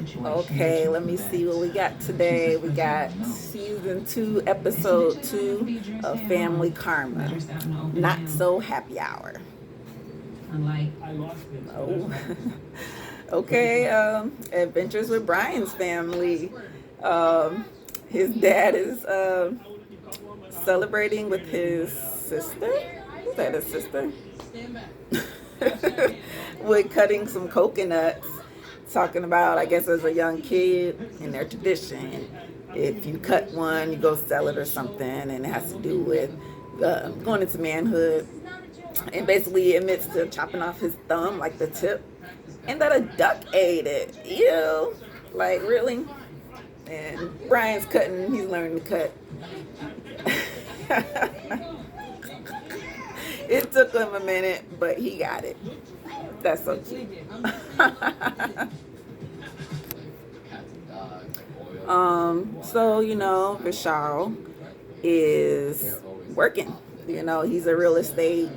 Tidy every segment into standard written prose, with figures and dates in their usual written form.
Okay, let me see what we got today. We got season 2, episode 2 of Family Karma. Not so happy hour. Oh. Okay, Adventures with Brian's family. Um, his dad is celebrating with his sister. Is that his sister? With cutting some coconuts, talking about, I guess, as a young kid in their tradition, if you cut one, you go sell it or something, and it has to do with going into manhood. And basically admits to chopping off his thumb, like the tip, and that a duck ate it. Ew. Like, really? And Brian's cutting, he's learning to cut. It took him a minute, but he got it. That's so cute. So, Vishal is working. He's a real estate,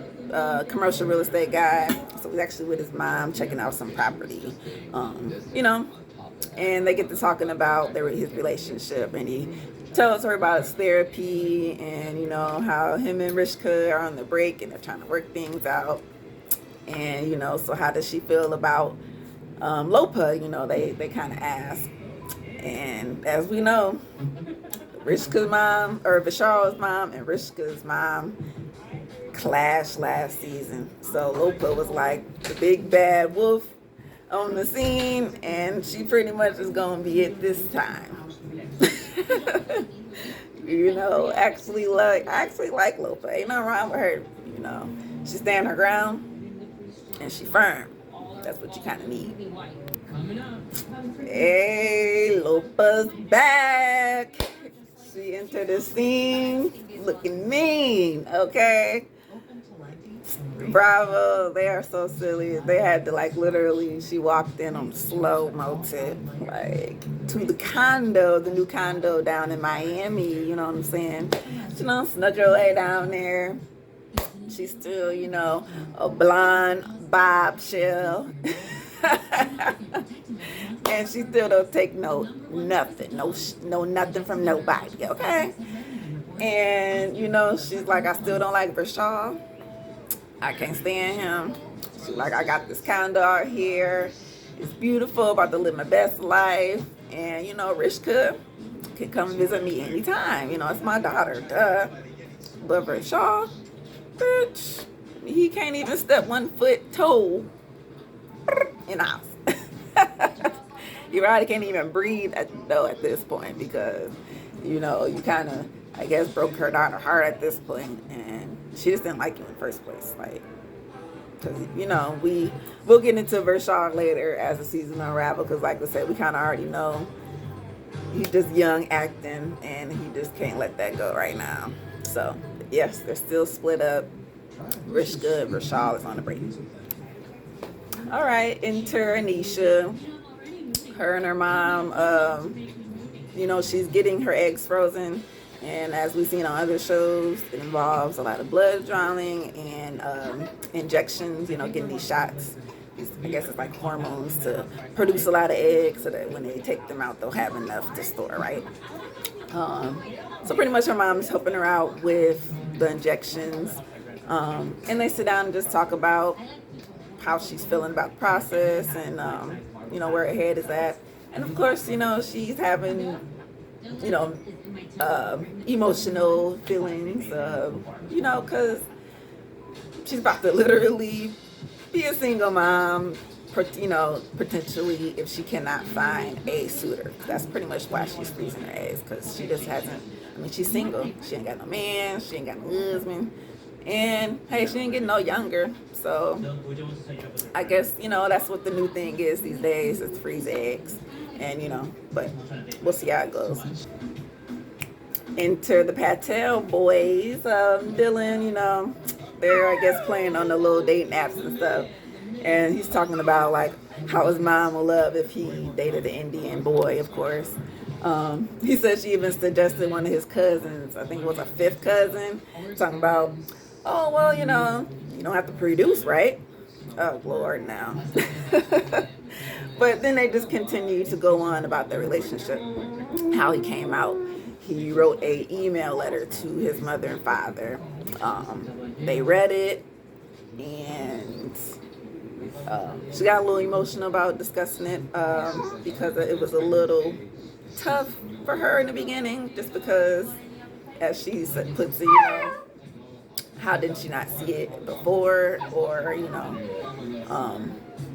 commercial real estate guy. So he's actually with his mom checking out some property. And they get to talking about his relationship, and he tells her about his therapy and, how him and Rishka are on the break and they're trying to work things out. And, so how does she feel about Lopa? They kind of ask. And as we know, Rishka's mom, or Vishal's mom and Rishka's mom clashed last season. So Lopa was like the big bad wolf on the scene, and she pretty much is going to be it this time. I actually like Lopa. Ain't nothing wrong with her. She stand her ground and she firm. That's what you kind of need. Hey, Lopa's back. She entered the scene looking mean, okay? Bravo, they are so silly. They had to literally, she walked in on slow motive, to the new condo down in Miami, you know what I'm saying? Snuck her way down there. She's still, a blonde bombshell. And she still don't take nothing from nobody, okay? And, she's like, I still don't like Vishal. I can't stand him. She's like, I got this condo out here. It's beautiful, about to live my best life. And, Rishka can come visit me anytime. It's my daughter, duh. But Vishal, bitch, he can't even step 1 foot toe in the house. You probably can't even breathe at this point because, you kind of, I guess, broke her daughter's heart at this point, and she just didn't like you in the first place. Because, we'll get into Vishal later as the season unravel, because like I said, we kind of already know he's just young acting, and he just can't let that go right now. So, yes, they're still split up. Rishka and Vishal is on the break. All right, enter Anisha. Her and her mom, she's getting her eggs frozen. And as we've seen on other shows, it involves a lot of blood drawing and injections, getting these shots. I guess it's like hormones to produce a lot of eggs so that when they take them out, they'll have enough to store, right? So pretty much her mom's helping her out with the injections. And they sit down and just talk about how she's feeling about the process and, where her head is at. And of course, she's having, emotional feelings, because she's about to literally be a single mom, potentially if she cannot find a suitor. That's pretty much why she's freezing her eggs, because she just hasn't, she's single. She ain't got no man, she ain't got no husband. And hey, she ain't getting no younger. So I guess, that's what the new thing is these days. It's freeze eggs. And, but we'll see how it goes. Enter the Patel boys. Dylan, they're, I guess, playing on the little dating apps and stuff. And he's talking about, how his mom will love if he dated an Indian boy, of course. He said she even suggested one of his cousins, I think it was a 5th cousin, talking about, oh, well, you don't have to produce, right? Oh, Lord, now. But then they just continue to go on about their relationship, how he came out. He wrote a email letter to his mother and father. They read it, and she got a little emotional about discussing it because it was a little tough for her in the beginning, just because, as she puts it, how did she not see it before, or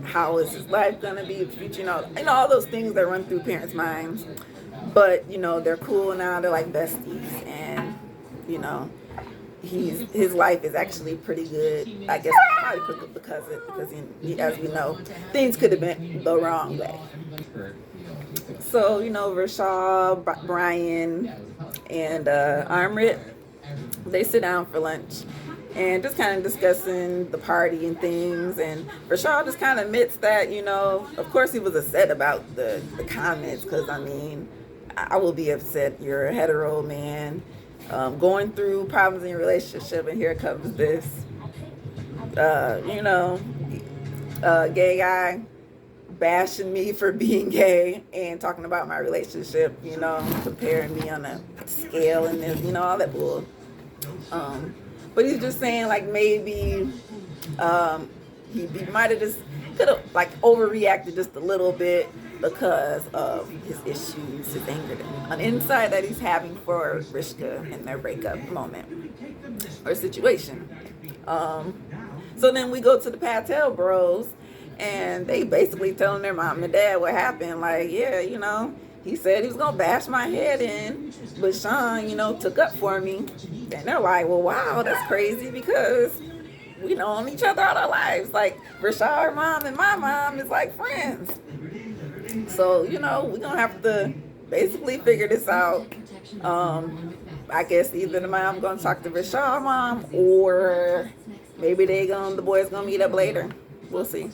how is his life gonna be in the future? All those things that run through parents' minds. But they're cool now. They're like besties, and his life is actually pretty good. I guess probably because as we know, things could have been the wrong way. So Rashad, Brian, and Amrit, they sit down for lunch and just kind of discussing the party and things. And Rashad just kind of admits that of course he was upset about the comments, because I will be upset. You're a hetero man going through problems in your relationship, and here comes this gay guy bashing me for being gay and talking about my relationship, comparing me on a scale and this, all that bull. But he's just saying, like, maybe he might have just could have overreacted just a little bit because of his issues, his anger on the inside that he's having for Rishka in their breakup moment or situation. So then we go to the Patel bros, and they basically telling their mom and dad what happened. Like, yeah, he said he was going to bash my head in, but Sean, took up for me. And they're like, well, wow, that's crazy, because we known each other all our lives. Like, Rashad's mom and my mom is like friends. So, we're going to have to basically figure this out. I guess either the mom going to talk to Rashad's mom, or maybe the boys going to meet up later. We'll see.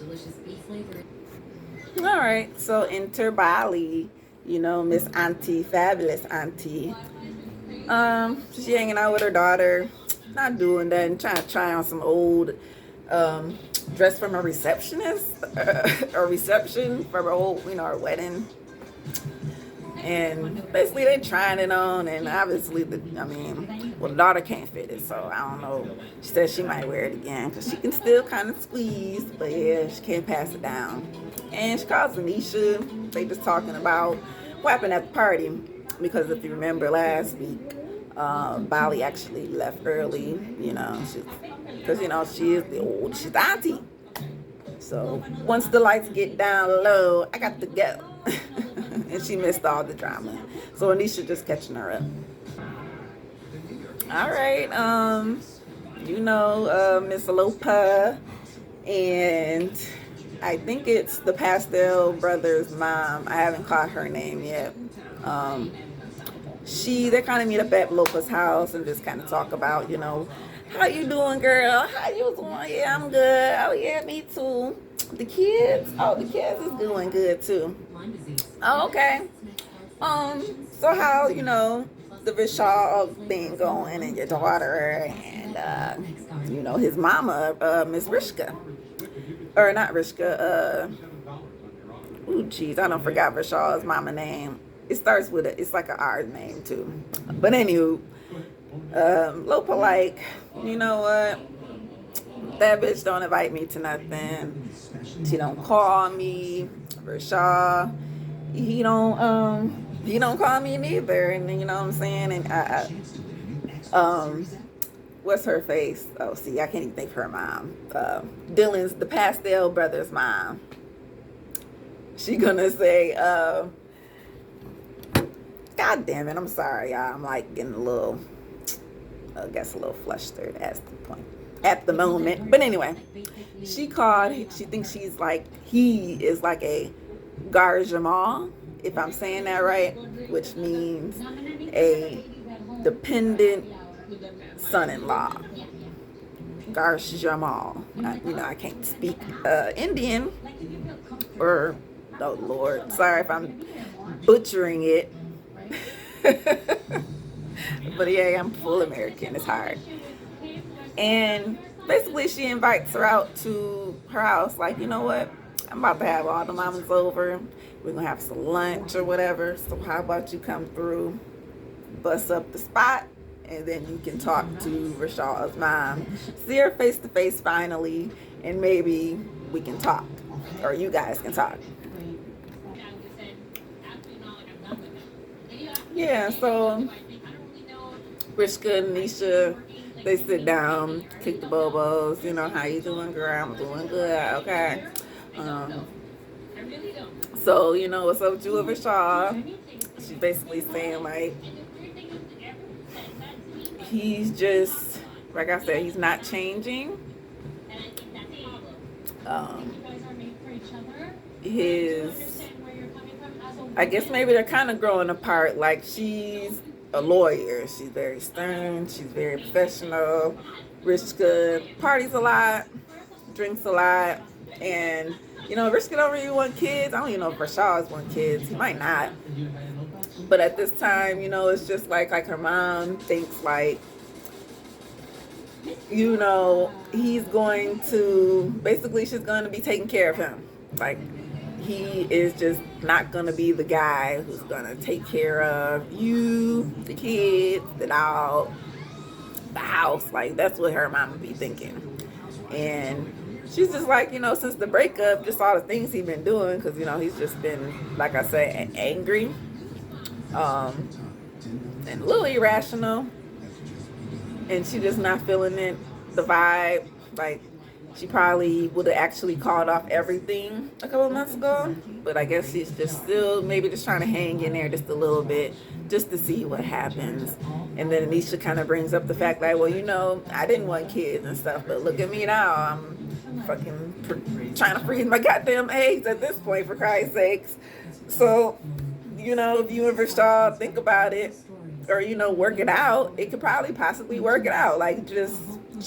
All right, so enter Bali, Miss Auntie, fabulous Auntie. She's hanging out with her daughter, not doing that, and trying to try on some old dress from a receptionist, or reception for her old, her wedding. And basically they trying it on, and obviously the daughter can't fit it, so I don't know. She said she might wear it again because she can still kind of squeeze, but yeah, she can't pass it down. And she calls Anisha. They just talking about what happened at the party, because if you remember last week, Bali actually left early, because she is she's the auntie. So once the lights get down low, I got to go. And she missed all the drama. So Anisha just catching her up. All right, Miss Lopa, and I think it's the Pastel brothers' mom. I haven't caught her name yet. They kind of meet up at Lopa's house and just kind of talk about, how you doing, girl? How you doing? Yeah, I'm good. Oh yeah, me too. The kids is doing good too. Oh, okay. So how, the Vishal thing going, and your daughter, and his mama, Miss Rishka. Or not Rishka, I don't forgot Vishal's mama name. It starts with it's like an R name too. But anywho, Lopa like, you know what? That bitch don't invite me to nothing. She don't call me. Rashad, he don't call me neither. And you know what I'm saying? And what's her face? Oh, see, I can't even think of her mom. Dylan's, the Pastel brothers' mom. She gonna say, God damn it, I'm sorry, y'all. I'm like getting a little flustered at the moment. But anyway, she thinks he is like a garjamal, if I'm saying that right, which means a dependent son-in-law. Garjamal. I can't speak Indian, or, oh Lord, sorry if I'm butchering it. But yeah, I'm full American. It's hard. And basically she invites her out to her house, like, you know what, I'm about to have all the mamas over. We're going to have some lunch or whatever. So how about you come through, bust up the spot, and then you can talk to Rashad's mom. See her face to face finally, and maybe we can talk. Or you guys can talk. Yeah, so Rishka and Nisha, they sit down, kick the bobos. You know, how you doing, girl? I'm doing good. Okay. So, you know, what's up with you and Rashad? She's basically saying, like, he's just, like I said, he's not changing. I guess maybe they're kind of growing apart. Like, she's a lawyer. She's very stern. She's very professional. Rishka parties a lot, drinks a lot. And, you know, Rishka don't really want kids. I don't even know if Rashad's want kids. He might not. But at this time, you know, it's just like her mom thinks, like, you know, he's going to, basically she's going to be taking care of him. Like, he is just not going to be the guy who's going to take care of you, the kids, the dog, the house. Like, that's what her mama be thinking. And she's just like, you know, since the breakup, just all the things he's been doing, because, you know, he's just been, like I say, angry, and a little irrational. And she just not feeling it, the vibe. Like, she probably would have actually called off everything a couple of months ago. But I guess she's just still maybe just trying to hang in there just a little bit, just to see what happens. And then Anisha kind of brings up the fact that, well, you know, I didn't want kids and stuff, but look at me now. I'm fucking trying to freeze my goddamn eggs at this point, for Christ's sakes. So, you know, if you and Rashad think about it, or, you know, work it out, it could probably possibly work it out. Like, just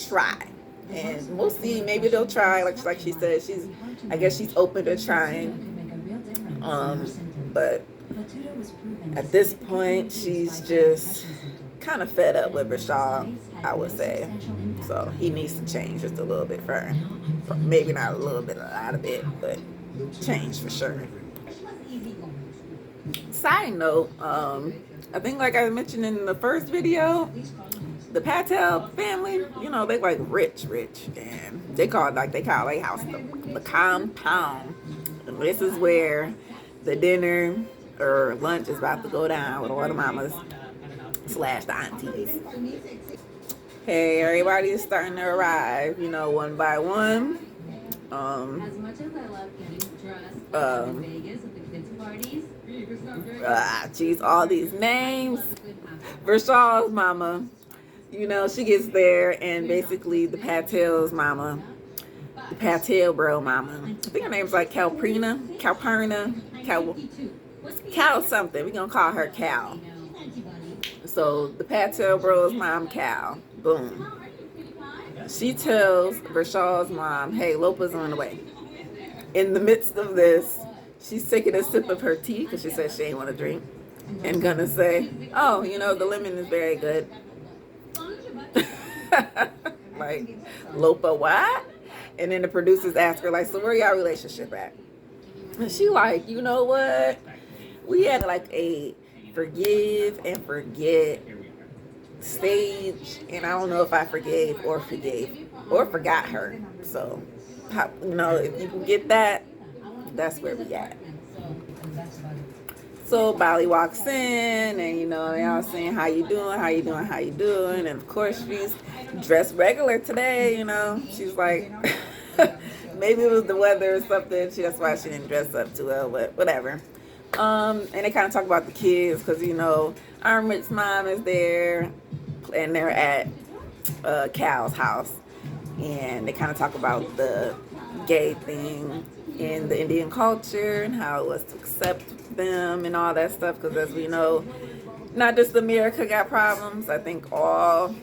try. And we'll see. Maybe they'll try. Like she said, I guess she's open to trying. But at this point, she's just kind of fed up with Rashad, I would say. So he needs to change just a little bit for her. Maybe not a little bit, a lot of it, but change for sure. Side note, I think, like I mentioned in the first video, the Patel family, you know, they like rich, and they call their house the compound. And this is where the dinner or lunch is about to go down with all the mamas / the aunties. Hey, everybody is starting to arrive, you know, one by one. As much as I love getting dressed in Vegas at the kids' parties, geez, all these names. Rashad's mama, you know, she gets there, and basically the Patel's mama, the Patel bro mama, I think her name's like Cal something. We're gonna call her Cal. So the Patel bro's mom, Cal, boom. She tells Rashad's mom, hey, Lopa's on the way. In the midst of this, she's taking a sip of her tea because she says she ain't want to drink, and gonna say, oh, you know, the lemon is very good. Like, Lopa, what? And then the producers ask her, like, so where y'all relationship at? And she like, you know what? We had like a forgive and forget stage, and I don't know if I forgave or forgot her. So, you know, if you can get that, that's where we at. So Bali walks in, and, you know, they all saying, how you doing? And of course she's dressed regular today, you know. She's like, maybe it was the weather or something. That's why she didn't dress up too well, but whatever. And they kind of talk about the kids, because, you know, Armit's mom is there, and they're at Cal's house, and they kind of talk about the gay thing in the Indian culture and how it was to accept them and all that stuff, because as we know, not just America got problems. I think all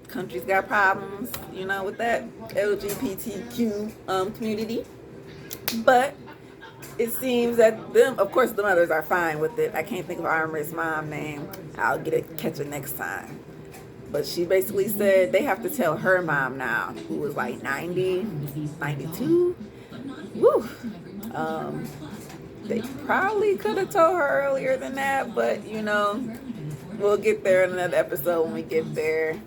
countries got problems, you know, with that LGBTQ community. But it seems that them, of course, the mothers are fine with it. I can't think of Armour's mom's name. I'll catch it next time. But she basically said they have to tell her mom now, who was like 90, 92. Woo. They probably could have told her earlier than that, but you know, we'll get there in another episode when we get there.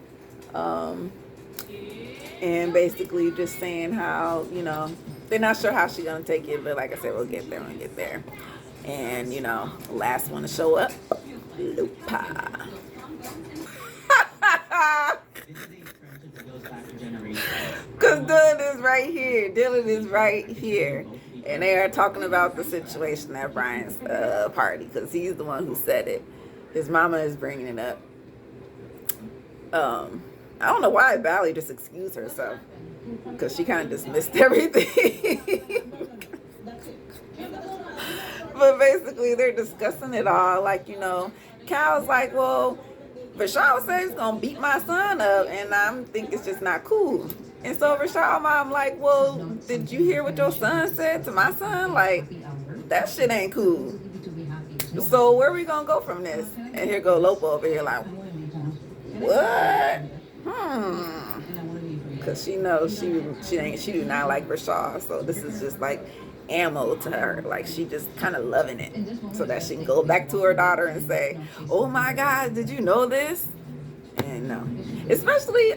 And basically just saying how, you know, they're not sure how she's gonna take it, but like I said, we'll get there when we get there. And you know, last one to show up, Lupa. Because Dylan is right here. Dylan is right here. And they are talking about the situation at Brian's party because he's the one who said it. His mama is bringing it up. I don't know why Valley just excused herself because she kind of dismissed everything. But basically, they're discussing it all. Like, you know, Cal's like, well, Rashad said he's going to beat my son up, and I think it's just not cool. And so Rashad mom like, well, did you hear what your son said to my son? Like, that shit ain't cool. So where are we going to go from this? And here go Lopa over here like, what? Because she knows she do not like Rashad. So this is just like ammo to her. Like, she just kind of loving it so that she can go back to her daughter and say, oh my God, did you know this? And no, especially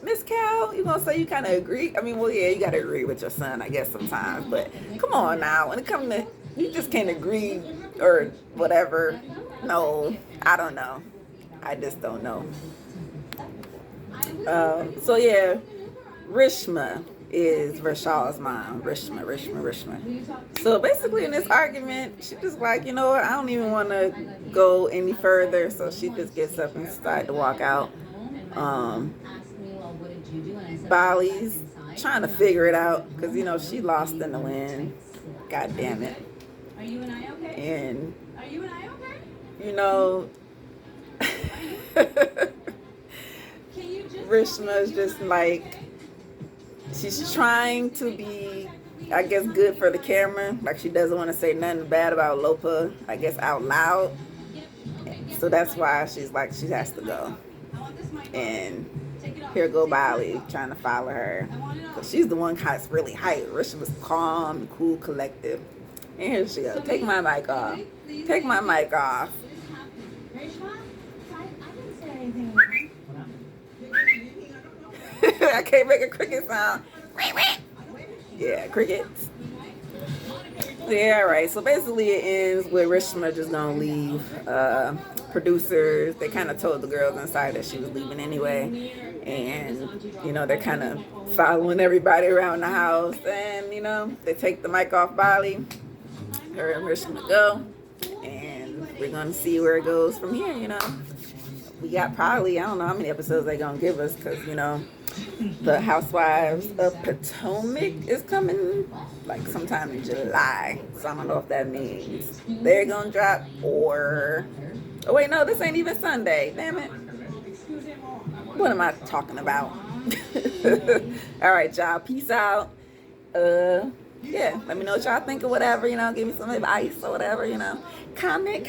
Miss Cal, you gonna say you kind of agree? I mean, well, yeah, you gotta agree with your son, I guess, sometimes, but come on now, when it comes to, you just can't agree or whatever. No, I don't know, I just don't know. So yeah, Rishma is Rashad's mom. Rishma. So basically in this argument, she just like, you know what, I don't even want to go any further. So she just gets up and starts to walk out. Bali's trying to figure it out because, you know, she lost in the wind. God damn it. And, you know, Rishma's just like, she's trying to be, I guess, good for the camera. Like, she doesn't want to say nothing bad about Lopa, I guess, out loud. So that's why she's like, she has to go. And here go Bali trying to follow her. Because she's the one that's really hyped. Risha was calm, cool, collective. And here she goes. Take my mic off. Take my mic off. I can't make a cricket sound. Yeah, crickets. Yeah, right. So basically it ends with Rishma just gonna leave. Producers, they kind of told the girls inside that she was leaving anyway. And, you know, they're kind of following everybody around the house. And, you know, they take the mic off Bali. Her and Rishma go. And we're gonna see where it goes from here, you know. We got probably, I don't know how many episodes they're gonna give us, because, you know, the Housewives of Potomac is coming like sometime in July. So I don't know if that means they're gonna drop or, oh wait, no, this ain't even Sunday. Damn it. What am I talking about? All right, y'all. Peace out. Yeah, let me know what y'all think or whatever, you know, give me some advice or whatever, you know. Comment.